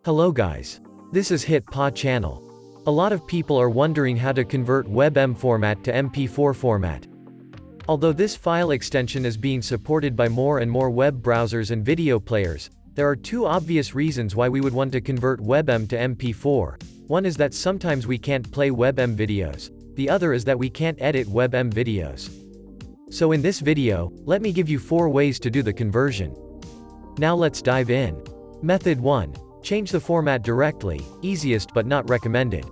Hello guys. This is HitPaw channel. A lot of people are wondering how to convert WebM format to MP4 format. Although this file extension is being supported by more and more web browsers and video players, there are two obvious reasons why we would want to convert WebM to MP4. One is that sometimes we can't play WebM videos. The other is that we can't edit WebM videos. So in this video, let me give you 4 ways to do the conversion. Now let's dive in. Method 1. Change the format directly, easiest but not recommended.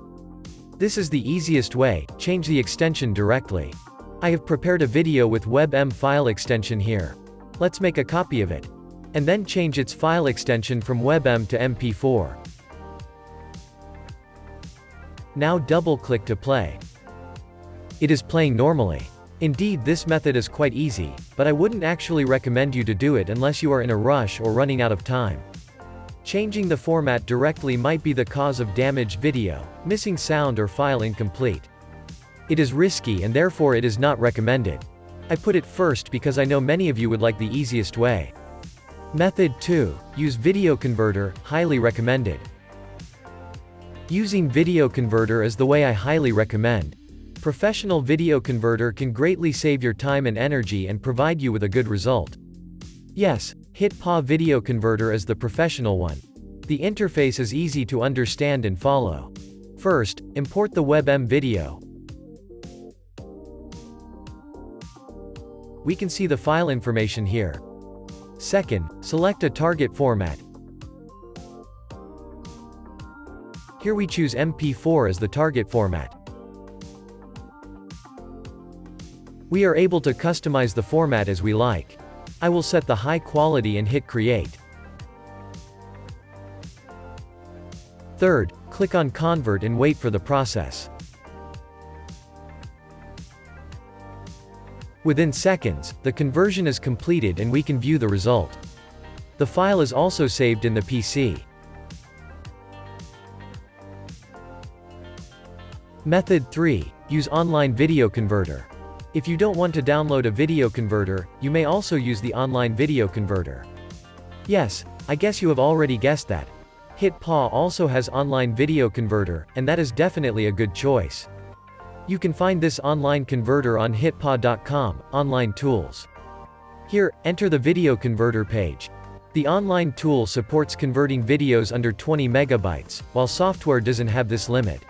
This is the easiest way, change the extension directly. I have prepared a video with WebM file extension here. Let's make a copy of it. And then change its file extension from WebM to MP4. Now double-click to play. It is playing normally. Indeed, this method is quite easy, but I wouldn't actually recommend you to do it unless you are in a rush or running out of time. Changing the format directly might be the cause of damaged video, missing sound or file incomplete. It is risky and therefore it is not recommended. I put it first because I know many of you would like the easiest way. Method 2. Use video converter, highly recommended. Using video converter is the way I highly recommend. Professional video converter can greatly save your time and energy and provide you with a good result. Yes, HitPaw video converter is the professional one. The interface is easy to understand and follow. First, import the WebM video. We can see the file information here. Second, select a target format. Here we choose MP4 as the target format. We are able to customize the format as we like. I will set the high quality and hit create. Third, click on convert and wait for the process. Within seconds, the conversion is completed and we can view the result. The file is also saved in the PC. Method 3. Use online video converter. If you don't want to download a video converter, you may also use the online video converter. Yes, I guess you have already guessed that. HitPaw also has online video converter, and that is definitely a good choice. You can find this online converter on hitpaw.com, online tools. Here, enter the video converter page. The online tool supports converting videos under 20 megabytes, while software doesn't have this limit.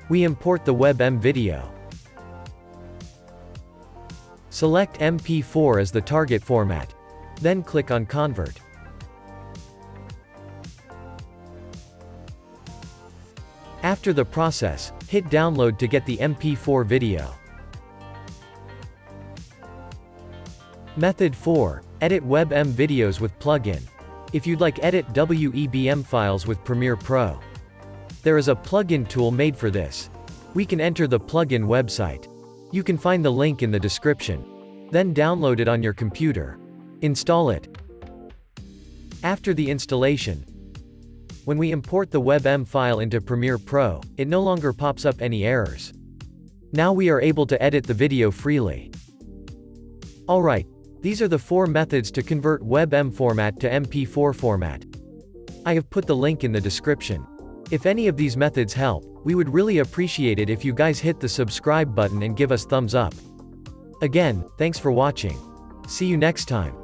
We import the WebM video. Select MP4 as the target format. Then click on Convert. After the process, hit Download to get the MP4 video. Method 4. Edit WebM videos with plugin. If you'd like edit WebM files with Premiere Pro, there is a plugin tool made for this. We can enter the plugin website. You can find the link in the description. Then download it on your computer. Install it. After the installation, when we import the WebM file into Premiere Pro, it no longer pops up any errors. Now we are able to edit the video freely. Alright, these are the 4 methods to convert WebM format to MP4 format. I have put the link in the description. If any of these methods help, we would really appreciate it if you guys hit the subscribe button and give us thumbs up. Again, thanks for watching. See you next time.